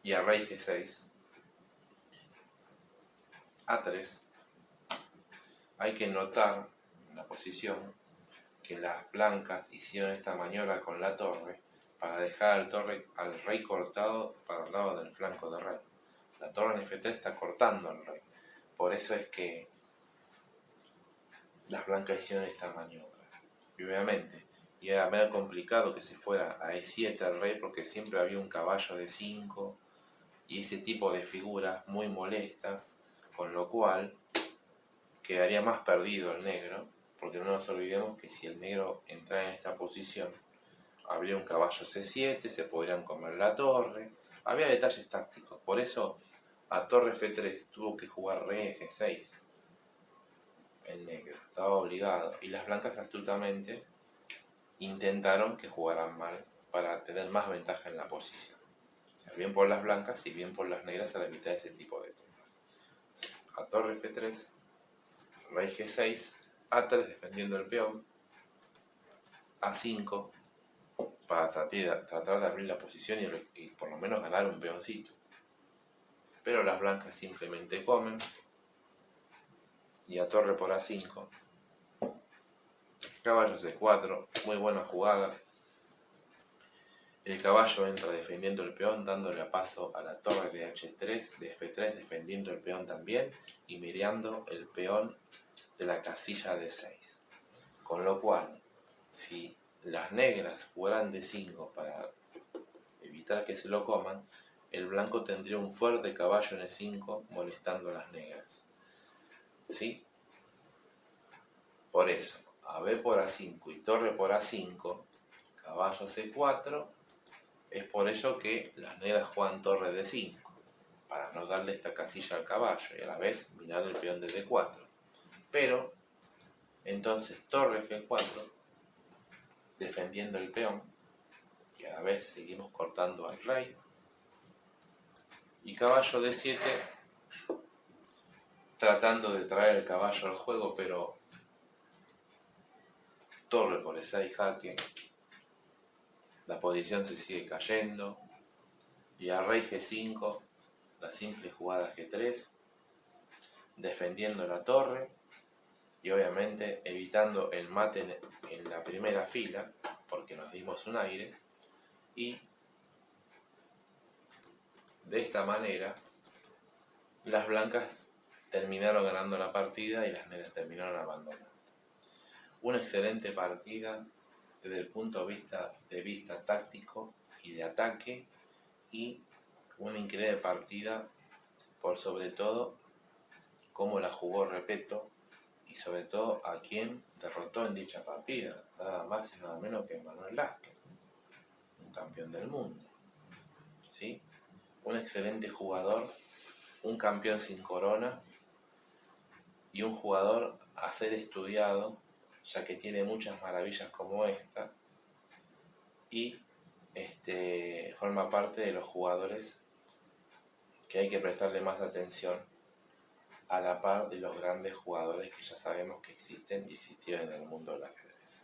Y a rey G6, A3, hay que notar en la posición que las blancas hicieron esta maniobra con la torre para dejar al rey cortado para el lado del flanco de rey. La torre en F3 está cortando al rey, por eso es que las blancas hicieron esta maniobra. Y obviamente iba a ver complicado que se fuera a E7 el rey porque siempre había un caballo de 5 y ese tipo de figuras muy molestas, con lo cual quedaría más perdido el negro, porque no nos olvidemos que si el negro entra en esta posición, habría un caballo C7, se podrían comer la torre, había detalles tácticos, por eso a torre F3 tuvo que jugar rey G6, el negro, estaba obligado, y las blancas astutamente intentaron que jugaran mal para tener más ventaja en la posición. O sea, bien por las blancas y bien por las negras al evitar ese tipo de temas. Entonces, a torre F3, rey G6, A3 defendiendo el peón, A5 para tratar de abrir la posición y por lo menos ganar un peoncito. Pero las blancas simplemente comen y a torre por A5, caballo C4, muy buena jugada. El caballo entra defendiendo el peón, dándole a paso a la torre de H3, de F3 defendiendo el peón también y mirando el peón de la casilla de 6. Con lo cual, si las negras fueran de 5 para evitar que se lo coman, el blanco tendría un fuerte caballo en E5 molestando a las negras. ¿Sí? Por eso, a B por A5 y torre por A5, caballo C4, es por ello que las negras juegan torre de 5, para no darle esta casilla al caballo y a la vez mirar el peón de D4. Pero, entonces torre F4, defendiendo el peón, y a la vez seguimos cortando al rey. Y caballo D7, tratando de traer el caballo al juego, pero torre por E6 jaque. La posición se sigue cayendo. Y a rey G5, la simple jugada G3, defendiendo la torre y obviamente evitando el mate en la primera fila, porque nos dimos un aire. Y de esta manera las blancas terminaron ganando la partida y las negras terminaron abandonando. Una excelente partida desde el punto de vista táctico y de ataque, y una increíble partida por sobre todo cómo la jugó Repetto y sobre todo a quien derrotó en dicha partida, nada más y nada menos que Manuel Lasque, un campeón del mundo. ¿Sí? Un excelente jugador, un campeón sin corona y un jugador a ser estudiado, ya que tiene muchas maravillas como esta, y forma parte de los jugadores que hay que prestarle más atención, a la par de los grandes jugadores que ya sabemos que existen y existieron en el mundo del ajedrez.